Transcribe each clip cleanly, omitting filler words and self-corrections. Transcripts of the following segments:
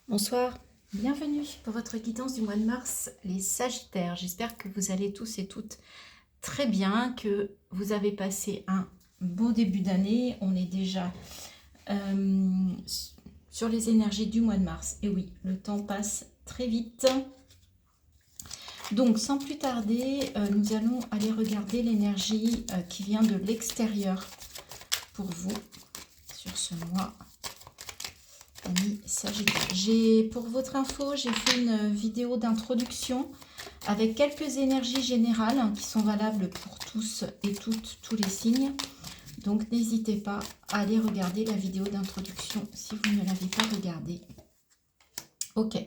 Bonsoir, bienvenue pour votre guidance du mois de mars, les Sagittaires. J'espère que vous allez tous et toutes très bien, que vous avez passé un beau début d'année. On est déjà sur les énergies du mois de mars. Et oui, le temps passe très vite. Donc, sans plus tarder, nous allons aller regarder l'énergie qui vient de l'extérieur pour vous sur ce mois. Amis Sagittaire. Pour votre info, j'ai fait une vidéo d'introduction avec quelques énergies générales qui sont valables pour tous et toutes, tous les signes. Donc n'hésitez pas à aller regarder la vidéo d'introduction si vous ne l'avez pas regardée. Ok,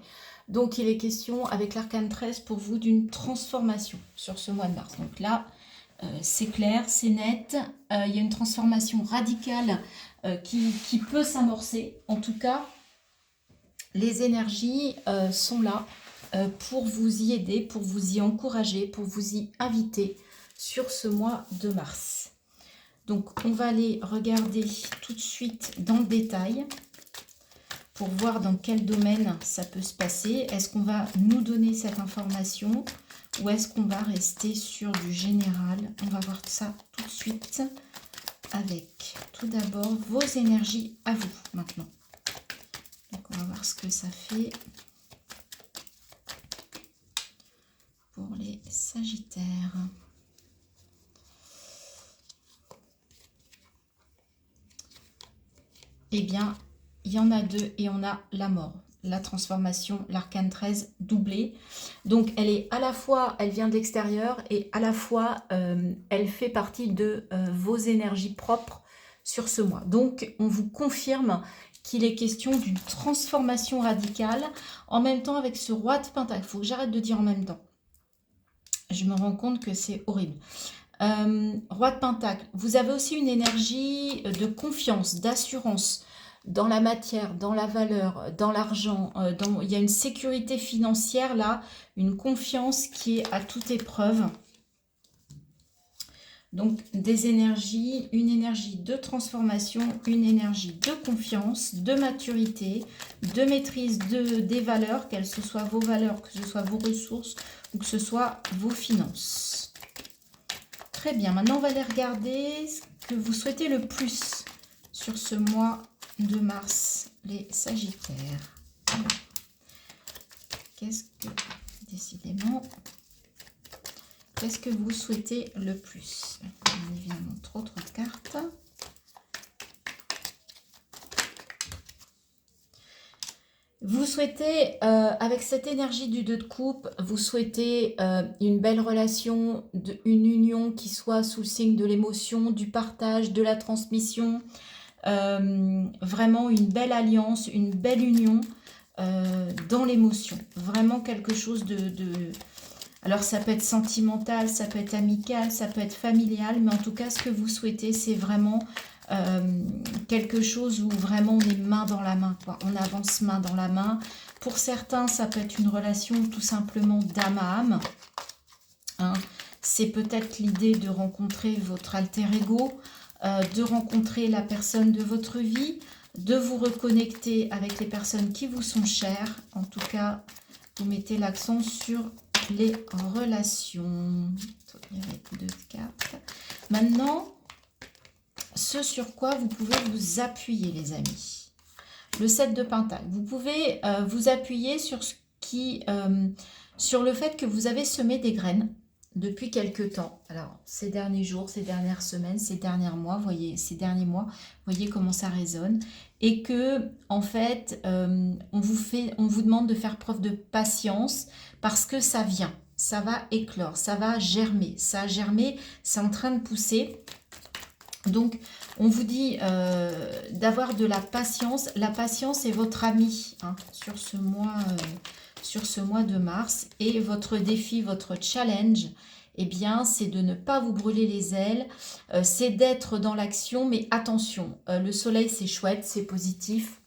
donc il est question avec l'arcane 13 pour vous d'une transformation sur ce mois de mars. Donc là, c'est clair, c'est net, il y a une transformation radicale qui peut s'amorcer. En tout cas, les énergies sont là pour vous y aider, pour vous y encourager, pour vous y inviter sur ce mois de mars. Donc, on va aller regarder tout de suite dans le détail pour voir dans quel domaine ça peut se passer. Est-ce qu'on va nous donner cette information ou est-ce qu'on va rester sur du général? On va voir ça tout de suite avec tout d'abord vos énergies à vous maintenant. Donc on va voir ce que ça fait pour les Sagittaires. Eh bien, il y en a deux et on a la mort, la transformation, l'arcane 13 doublée. Donc elle est à la fois, elle vient de l'extérieur et à la fois elle fait partie de vos énergies propres sur ce mois. Donc on vous confirme qu'il est question d'une transformation radicale en même temps avec ce roi de Pentacle. Il faut que j'arrête de dire en même temps. Je me rends compte que c'est horrible. Roi de Pentacle, vous avez aussi une énergie de confiance, d'assurance dans la matière, dans la valeur, dans l'argent. Il y a une sécurité financière là, une confiance qui est à toute épreuve. Donc des énergies, une énergie de transformation, une énergie de confiance, de maturité, de maîtrise des valeurs, qu'elles ce soient vos valeurs, que ce soit vos ressources ou que ce soit vos finances. Très bien, maintenant on va aller regarder ce que vous souhaitez le plus sur ce mois de mars, les Sagittaires. Qu'est-ce que, décidément, qu'est-ce que vous souhaitez le plus? Bien évidemment, trop de cartes. Vous souhaitez, avec cette énergie du 2 de coupe, vous souhaitez une belle relation, une union qui soit sous le signe de l'émotion, du partage, de la transmission. Vraiment une belle alliance, une belle union dans l'émotion. Vraiment quelque chose de... Alors ça peut être sentimental, ça peut être amical, ça peut être familial, mais en tout cas ce que vous souhaitez c'est vraiment quelque chose où vraiment on est main dans la main, quoi. On avance main dans la main. Pour certains ça peut être une relation tout simplement d'âme à âme. Hein. C'est peut-être l'idée de rencontrer votre alter ego, de rencontrer la personne de votre vie, de vous reconnecter avec les personnes qui vous sont chères. En tout cas, vous mettez l'accent sur les relations. Il y avait 2 cartes. Maintenant, ce sur quoi vous pouvez vous appuyer, les amis. Le 7 de Pentacle. Vous pouvez vous appuyer sur ce qui, sur le fait que vous avez semé des graines depuis quelque temps. Alors, ces derniers jours, ces dernières semaines, ces derniers mois, voyez comment ça résonne. Et que, en fait, on vous demande de faire preuve de patience parce que ça vient, ça va éclore, ça va germer. Ça a germé, c'est en train de pousser. Donc, on vous dit d'avoir de la patience. La patience est votre amie hein, sur ce mois de mars. Et votre défi, votre challenge, eh bien, c'est de ne pas vous brûler les ailes. C'est d'être dans l'action, mais attention, le soleil, c'est chouette, c'est positif.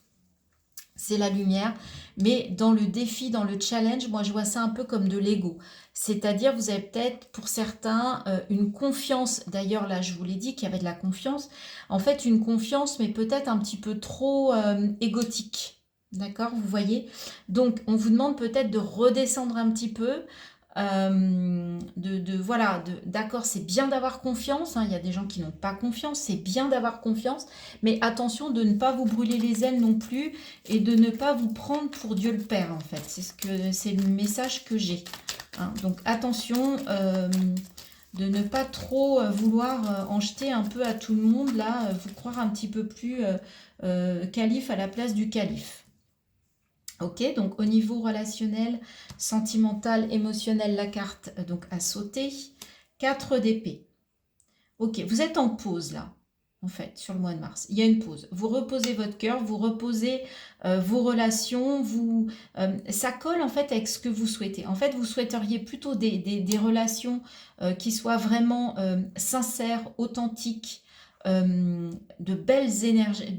C'est la lumière, mais dans le défi, dans le challenge, moi je vois ça un peu comme de l'ego. C'est-à-dire vous avez peut-être pour certains une confiance, d'ailleurs là je vous l'ai dit qu'il y avait de la confiance, en fait une confiance mais peut-être un petit peu trop égotique. D'accord, vous voyez? Donc, on vous demande peut-être de redescendre un petit peu. Voilà, d'accord, c'est bien d'avoir confiance, hein, il y a des gens qui n'ont pas confiance, c'est bien d'avoir confiance, mais attention de ne pas vous brûler les ailes non plus et de ne pas vous prendre pour Dieu le Père, en fait. C'est le message que j'ai. Hein. Donc, attention de ne pas trop vouloir en jeter un peu à tout le monde, là, vous croire un petit peu plus calife à la place du calife. Ok, donc au niveau relationnel, sentimental, émotionnel, la carte donc a sauté. 4 d'épée. Ok, vous êtes en pause là, en fait, sur le mois de mars. Il y a une pause. Vous reposez votre cœur, vous reposez vos relations, ça colle en fait avec ce que vous souhaitez. En fait, vous souhaiteriez plutôt des relations qui soient vraiment sincères, authentiques, de belles énergies,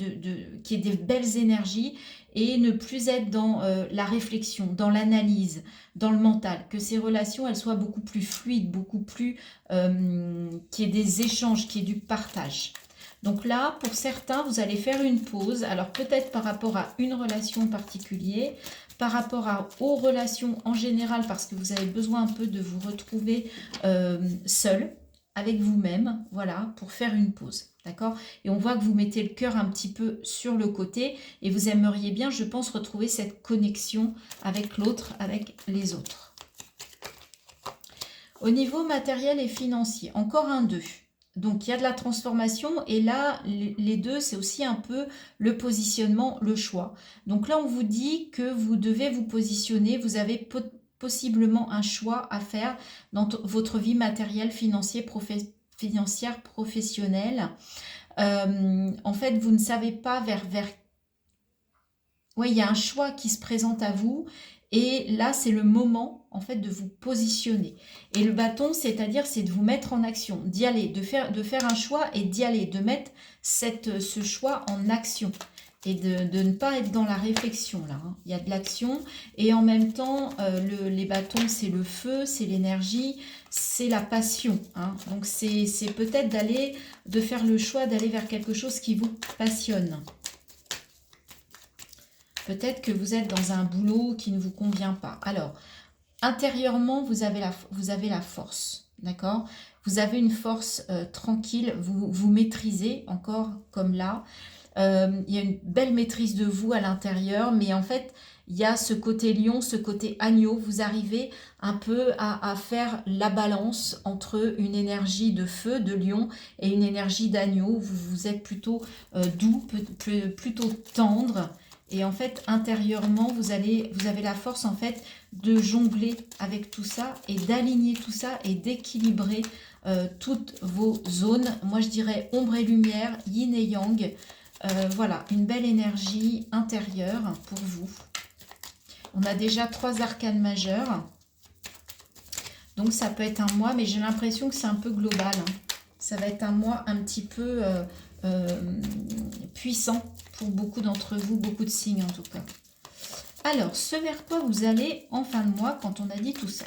qui aient des belles énergies et ne plus être dans la réflexion, dans l'analyse, dans le mental, que ces relations elles soient beaucoup plus fluides, beaucoup plus qu'il y ait des échanges, qu'il y ait du partage. Donc là, pour certains, vous allez faire une pause, alors peut-être par rapport à une relation en particulier, par rapport aux relations en général, parce que vous avez besoin un peu de vous retrouver seul, avec vous-même, voilà, pour faire une pause, d'accord? Et on voit que vous mettez le cœur un petit peu sur le côté et vous aimeriez bien, je pense, retrouver cette connexion avec l'autre, avec les autres. Au niveau matériel et financier, encore un 2. Donc, il y a de la transformation et là, les 2, c'est aussi un peu le positionnement, le choix. Donc là, on vous dit que vous devez vous positionner, vous avez possiblement un choix à faire dans votre vie matérielle, financière, professionnelle. En fait, vous ne savez pas vers... Oui, il y a un choix qui se présente à vous et là, c'est le moment en fait de vous positionner. Et le bâton, c'est-à-dire, c'est de vous mettre en action, d'y aller, de faire un choix et d'y aller, de mettre ce choix en action. Et de ne pas être dans la réflexion là. Hein. Il y a de l'action et en même temps, les bâtons, c'est le feu, c'est l'énergie, c'est la passion. Hein. Donc c'est peut-être de faire le choix d'aller vers quelque chose qui vous passionne. Peut-être que vous êtes dans un boulot qui ne vous convient pas. Alors, intérieurement, vous avez la force, d'accord? Vous avez une force tranquille, vous maîtrisez encore comme là. Il y a une belle maîtrise de vous à l'intérieur, mais en fait, il y a ce côté lion, ce côté agneau. Vous arrivez un peu à faire la balance entre une énergie de feu, de lion, et une énergie d'agneau. Vous êtes plutôt doux, plutôt tendre. Et en fait, intérieurement, vous avez la force en fait de jongler avec tout ça et d'aligner tout ça et d'équilibrer toutes vos zones. Moi, je dirais ombre et lumière, yin et yang. Voilà, une belle énergie intérieure pour vous. On a déjà 3 arcanes majeures. Donc, ça peut être un mois, mais j'ai l'impression que c'est un peu global. Hein. Ça va être un mois un petit peu puissant pour beaucoup d'entre vous, beaucoup de signes en tout cas. Alors, ce vers quoi vous allez en fin de mois quand on a dit tout ça?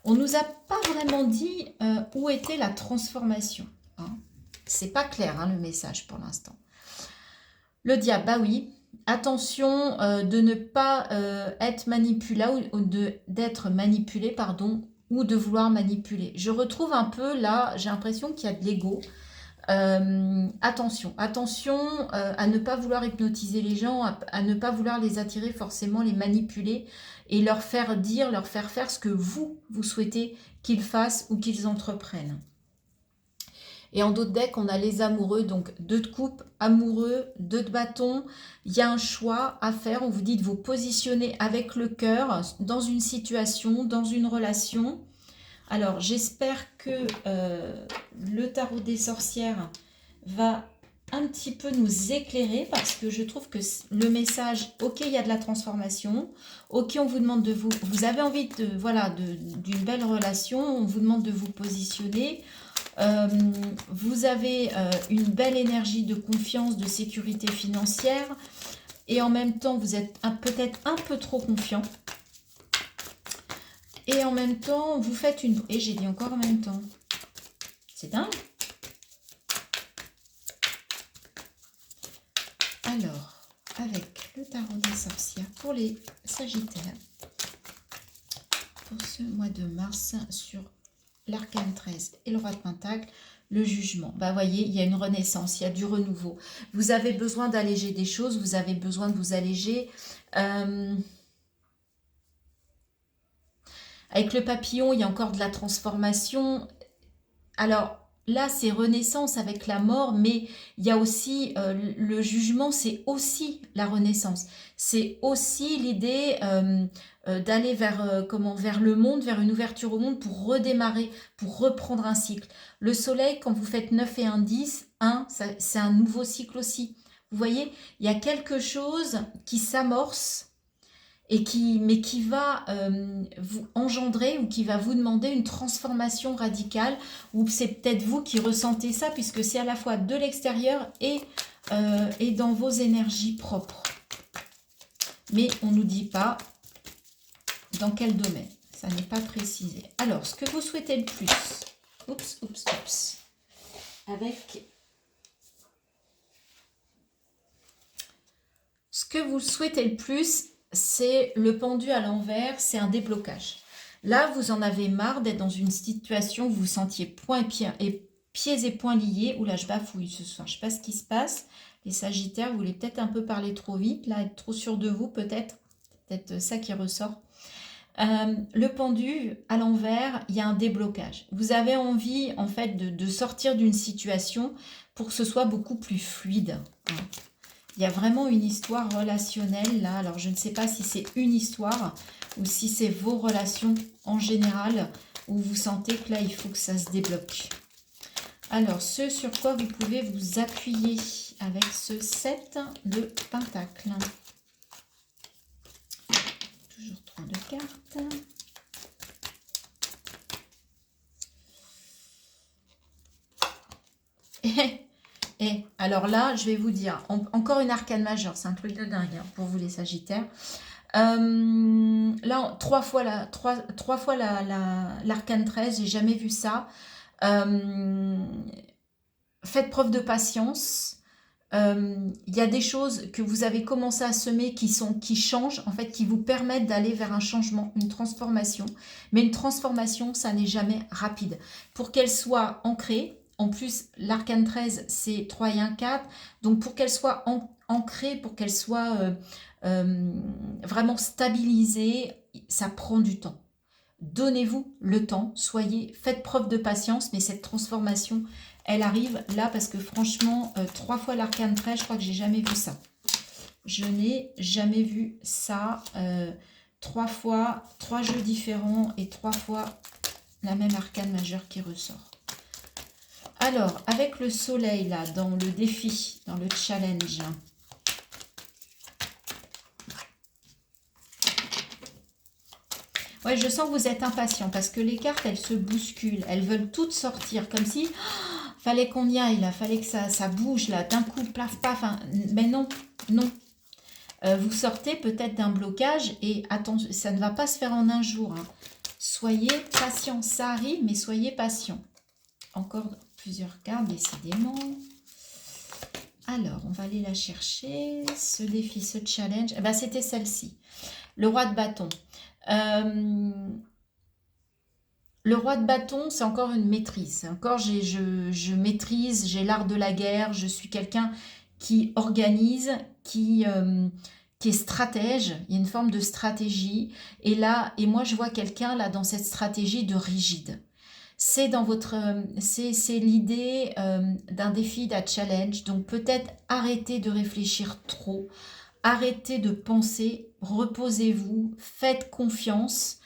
On ne nous a pas vraiment dit où était la transformation. Hein. C'est pas clair hein, le message pour l'instant. Le diable, bah oui. Attention de ne pas être manipulé ou d'être manipulé, pardon, ou de vouloir manipuler. Je retrouve un peu là, j'ai l'impression qu'il y a de l'ego. Attention à ne pas vouloir hypnotiser les gens, à ne pas vouloir les attirer forcément, les manipuler et leur faire dire, leur faire faire ce que vous souhaitez qu'ils fassent ou qu'ils entreprennent. Et en d'autres decks, on a les amoureux, donc 2 de coupe, amoureux, 2 de bâton. Il y a un choix à faire, on vous dit de vous positionner avec le cœur dans une situation, dans une relation. Alors, j'espère que le tarot des sorcières va un petit peu nous éclairer parce que je trouve que le message, ok, il y a de la transformation, ok, on vous demande de vous avez envie d'une belle relation, on vous demande de vous positionner, vous avez une belle énergie de confiance, de sécurité financière et en même temps, vous êtes peut-être un peu trop confiant. Et en même temps, vous faites une... Et j'ai dit encore en même temps. C'est dingue. tarot des sorcières pour les Sagittaires pour ce mois de mars sur l'arcane 13 et le roi de Pentacle, le jugement. Bah voyez, il y a une renaissance, il y a du renouveau. Vous avez besoin d'alléger des choses, vous avez besoin de vous alléger. Avec le papillon, il y a encore de la transformation. Alors là, c'est renaissance avec la mort, mais il y a aussi le jugement, c'est aussi la renaissance. C'est aussi l'idée d'aller vers, vers le monde, vers une ouverture au monde pour redémarrer, pour reprendre un cycle. Le soleil, quand vous faites 9 et 1, 10, 1, c'est un nouveau cycle aussi. Vous voyez, il y a quelque chose qui s'amorce et qui va vous engendrer ou qui va vous demander une transformation radicale, ou c'est peut-être vous qui ressentez ça, puisque c'est à la fois de l'extérieur et dans vos énergies propres. Mais on ne nous dit pas dans quel domaine, ça n'est pas précisé. Alors, ce que vous souhaitez le plus, avec... Ce que vous souhaitez le plus, c'est le pendu à l'envers, c'est un déblocage. Là, vous en avez marre d'être dans une situation où vous vous sentiez pieds et poings liés. Oula, je bafouille ce soir, je ne sais pas ce qui se passe. Les Sagittaires, vous voulez peut-être un peu parler trop vite, là, être trop sûr de vous, peut-être. Peut-être ça qui ressort. Le pendu à l'envers, il y a un déblocage. Vous avez envie, en fait, de sortir d'une situation pour que ce soit beaucoup plus fluide. Il y a vraiment une histoire relationnelle là. Alors, je ne sais pas si c'est une histoire ou si c'est vos relations en général où vous sentez que là, il faut que ça se débloque. Alors, ce sur quoi vous pouvez vous appuyer avec ce 7 de Pentacle. Toujours 3 de cartes. Et alors là, je vais vous dire, encore une arcane majeure, c'est un truc de dingue hein, pour vous les Sagittaires. Là, trois fois l'arcane 13, j'ai jamais vu ça. Faites preuve de patience. Il y a des choses que vous avez commencé à semer qui changent, en fait, qui vous permettent d'aller vers un changement, une transformation. Mais une transformation, ça n'est jamais rapide. Pour qu'elle soit ancrée, en plus, l'arcane 13, c'est 3 et 1, 4. Donc, pour qu'elle soit ancrée, pour qu'elle soit vraiment stabilisée, ça prend du temps. Donnez-vous le temps, faites preuve de patience, mais cette transformation, elle arrive là parce que franchement, 3 fois l'arcane 13, je crois que j'ai jamais vu ça. Je n'ai jamais vu ça. 3 fois, 3 jeux différents et 3 fois la même arcane majeure qui ressort. Alors, avec le soleil là, dans le défi, dans le challenge. Ouais, je sens que vous êtes impatient parce que les cartes, elles se bousculent. Elles veulent toutes sortir comme si fallait qu'on y aille là, fallait que ça bouge là, d'un coup, plaf, paf. Hein. Mais non, non. Vous sortez peut-être d'un blocage et attention, ça ne va pas se faire en un jour. Hein. Soyez patient, ça arrive, mais soyez patient. Encore plusieurs cartes, décidément. Alors, on va aller la chercher. Ce défi, ce challenge. Eh ben, c'était celle-ci. Le roi de bâton. Le roi de bâton, c'est encore une maîtrise. Encore, je maîtrise, j'ai l'art de la guerre. Je suis quelqu'un qui organise, qui est stratège. Il y a une forme de stratégie. Et moi, je vois quelqu'un là dans cette stratégie de rigide. C'est dans votre, c'est l'idée d'un défi, d'un challenge. Donc peut-être arrêtez de réfléchir trop, arrêtez de penser, reposez-vous, faites confiance.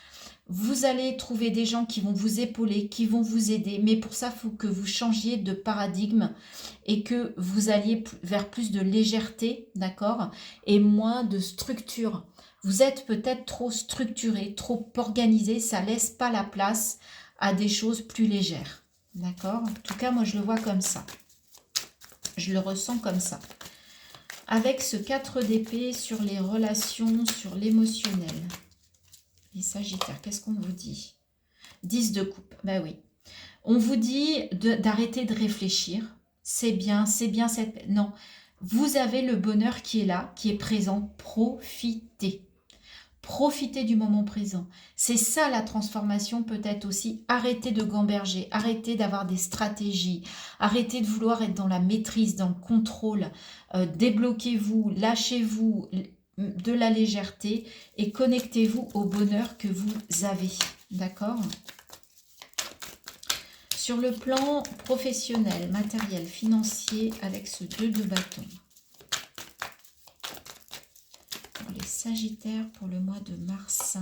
Vous allez trouver des gens qui vont vous épauler, qui vont vous aider. Mais pour ça, il faut que vous changiez de paradigme et que vous alliez vers plus de légèreté, d'accord, et moins de structure. Vous êtes peut-être trop structuré, trop organisé. Ça ne laisse pas la place à des choses plus légères. D'accord? En tout cas, moi, je le vois comme ça. Je le ressens comme ça. Avec ce 4 d'épée sur les relations, sur l'émotionnel. Les Sagittaires, qu'est-ce qu'on vous dit? 10 de coupe. Ben oui. On vous dit d'arrêter de réfléchir. C'est bien cette... Non. Vous avez le bonheur qui est là, qui est présent. Profitez. Profitez du moment présent. C'est ça la transformation peut-être aussi. Arrêtez de gamberger, arrêtez d'avoir des stratégies, arrêtez de vouloir être dans la maîtrise, dans le contrôle. Débloquez-vous, lâchez-vous de la légèreté et connectez-vous au bonheur que vous avez. D'accord ? Sur le plan professionnel, matériel, financier, avec ce 2 de bâton. Pour les Sagittaires, pour le mois de mars.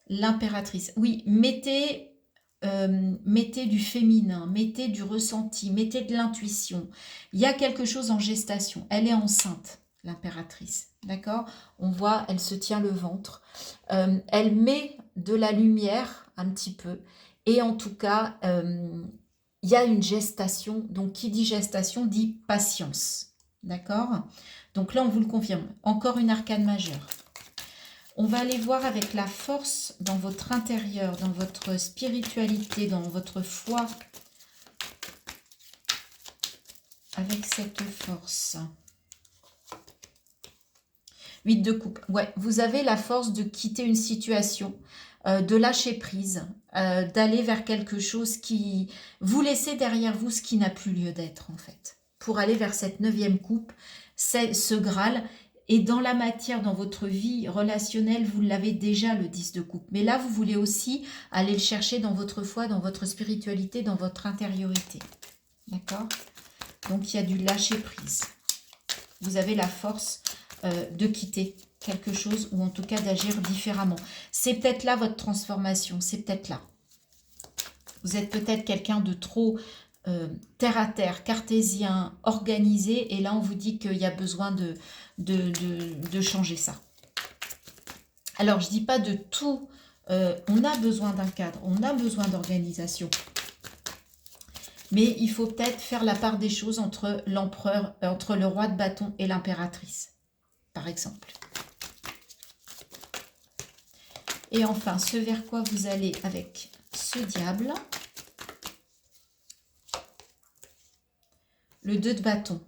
L'impératrice. Oui, mettez du féminin, mettez du ressenti, mettez de l'intuition. Il y a quelque chose en gestation. Elle est enceinte, l'impératrice. D'accord? On voit, elle se tient le ventre. Elle met de la lumière un petit peu. Et en tout cas, il y a une gestation. Donc, qui dit gestation dit patience. D'accord? Donc là, on vous le confirme. Encore une arcane majeure. On va aller voir avec la force dans votre intérieur, dans votre spiritualité, dans votre foi. Avec cette force. 8 de coupe. Ouais, vous avez la force de quitter une situation, de lâcher prise, d'aller vers quelque chose qui... Vous laissez derrière vous ce qui n'a plus lieu d'être, en fait. Pour aller vers cette 9e coupe, c'est ce Graal. Et dans la matière, dans votre vie relationnelle, vous l'avez déjà, le 10 de coupe. Mais là, vous voulez aussi aller le chercher dans votre foi, dans votre spiritualité, dans votre intériorité. D'accord? Donc, il y a du lâcher prise. Vous avez la force de quitter quelque chose ou en tout cas d'agir différemment. C'est peut-être là votre transformation. C'est peut-être là. Vous êtes peut-être quelqu'un de trop... terre à terre, cartésien, organisé, et là on vous dit qu'il y a besoin de changer ça. Alors je dis pas de tout, on a besoin d'un cadre, on a besoin d'organisation, mais il faut peut-être faire la part des choses entre l'empereur, entre le roi de bâton et l'impératrice, par exemple. Et enfin, ce vers quoi vous allez avec ce diable. Le 2 de bâton,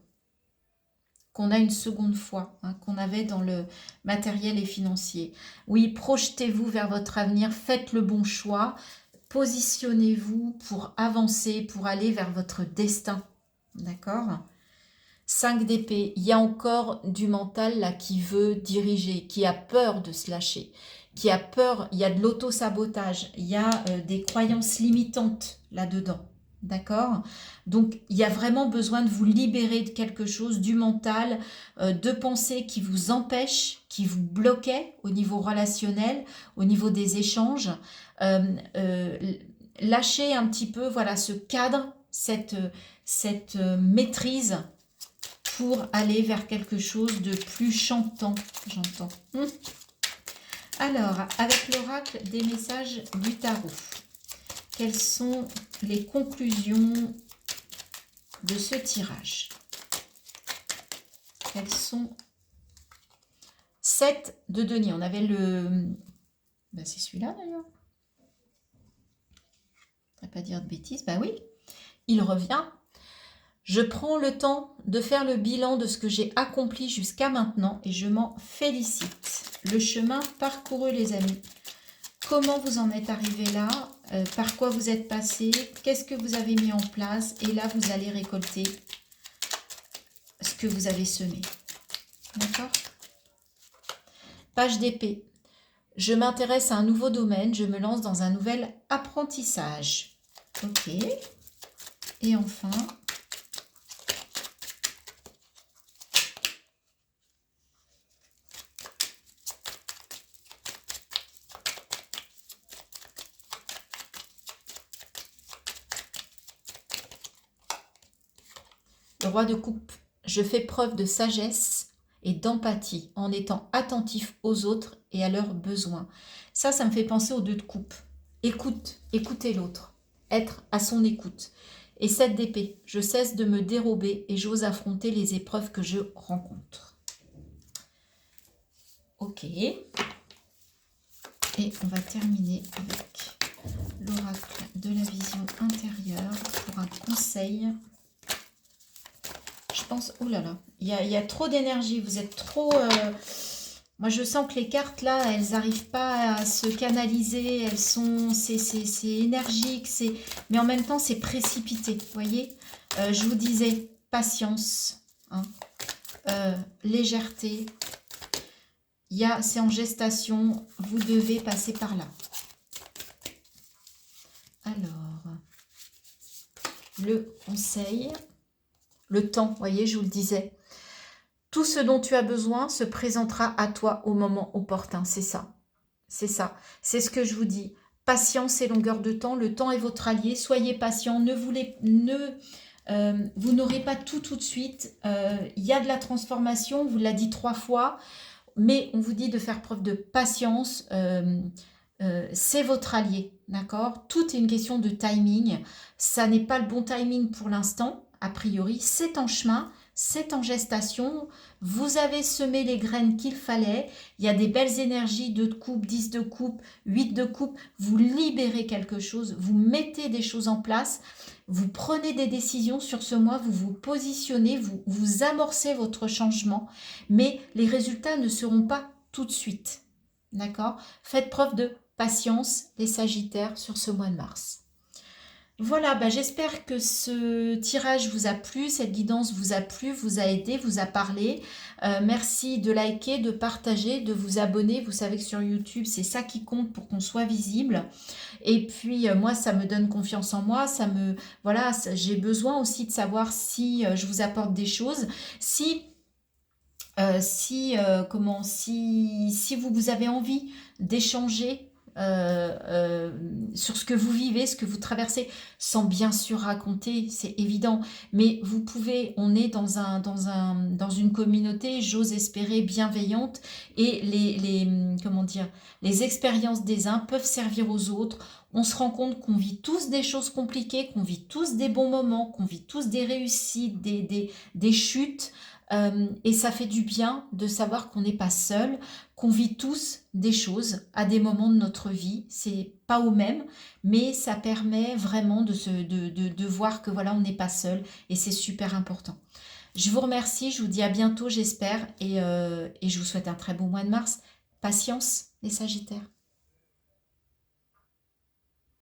qu'on a une seconde fois, hein, qu'on avait dans le matériel et financier. Oui, projetez-vous vers votre avenir, faites le bon choix, positionnez-vous pour avancer, pour aller vers votre destin. D'accord ? 5 d'épée, il y a encore du mental là qui veut diriger, qui a peur de se lâcher, qui a peur, il y a de l'auto-sabotage, il y a des croyances limitantes là-dedans. D'accord? Donc, il y a vraiment besoin de vous libérer de quelque chose, du mental, de pensées qui vous empêchent, qui vous bloquaient au niveau relationnel, au niveau des échanges. Lâchez un petit peu, voilà, ce cadre, cette maîtrise pour aller vers quelque chose de plus chantant, j'entends. Alors, avec l'oracle des messages du tarot, quelles sont les conclusions de ce tirage? Quelles sont 7 de denier? On avait le... Ben, c'est celui-là d'ailleurs. Je ne vais pas dire de bêtises. Ben oui, il revient. Je prends le temps de faire le bilan de ce que j'ai accompli jusqu'à maintenant et je m'en félicite. Le chemin parcouru, les amis. Comment vous en êtes arrivé là? Par quoi vous êtes passé? Qu'est-ce que vous avez mis en place? Et là, vous allez récolter ce que vous avez semé. D'accord? Page d'épée. Je m'intéresse à un nouveau domaine. Je me lance dans un nouvel apprentissage. Ok. Et enfin... le roi de coupe, je fais preuve de sagesse et d'empathie en étant attentif aux autres et à leurs besoins. Ça me fait penser aux 2 de coupe. Écoutez l'autre, être à son écoute. Et 7 d'épée, je cesse de me dérober et j'ose affronter les épreuves que je rencontre. Ok. Et on va terminer avec l'oracle de la vision intérieure pour un conseil pense... Oh là là, il y a trop d'énergie. Vous êtes trop... Moi, je sens que les cartes, là, elles n'arrivent pas à se canaliser. Elles sont... C'est énergique, mais en même temps, c'est précipité. Vous voyez, je vous disais, patience, hein, légèreté. C'est en gestation. Vous devez passer par là. Alors, le conseil, le temps, vous voyez, je vous le disais. Tout ce dont tu as besoin se présentera à toi au moment opportun. C'est ça. C'est ça. C'est ce que je vous dis. Patience et longueur de temps. Le temps est votre allié. Soyez patient. Vous n'aurez pas tout de suite. Il y a de la transformation. On vous l'a dit 3 fois. Mais on vous dit de faire preuve de patience. C'est votre allié. D'accord? Tout est une question de timing. Ça n'est pas le bon timing pour l'instant. A priori, c'est en chemin. C'est en gestation, vous avez semé les graines qu'il fallait, il y a des belles énergies, 2 de coupe, 10 de coupe, 8 de coupe, vous libérez quelque chose, vous mettez des choses en place, vous prenez des décisions sur ce mois, vous vous positionnez, vous amorcez votre changement, mais les résultats ne seront pas tout de suite, d'accord? Faites preuve de patience, les Sagittaires, sur ce mois de mars. Voilà, j'espère que ce tirage vous a plu, cette guidance vous a plu, vous a aidé, vous a parlé. Merci de liker, de partager, de vous abonner. Vous savez que sur YouTube, c'est ça qui compte pour qu'on soit visible. Et puis, moi, ça me donne confiance en moi. Voilà, j'ai besoin aussi de savoir si je vous apporte des choses. Si vous avez envie d'échanger sur ce que vous vivez, ce que vous traversez, sans bien sûr raconter, c'est évident, mais vous pouvez, on est dans une communauté, j'ose espérer, bienveillante, et les expériences des uns peuvent servir aux autres. On se rend compte qu'on vit tous des choses compliquées, qu'on vit tous des bons moments, qu'on vit tous des réussites, des chutes, et ça fait du bien de savoir qu'on n'est pas seul, qu'on vit tous des choses à des moments de notre vie. C'est pas au même, mais ça permet vraiment de voir que voilà, on n'est pas seul, et c'est super important. Je vous remercie, je vous dis à bientôt, j'espère, et je vous souhaite un très bon mois de mars. Patience, les Sagittaires.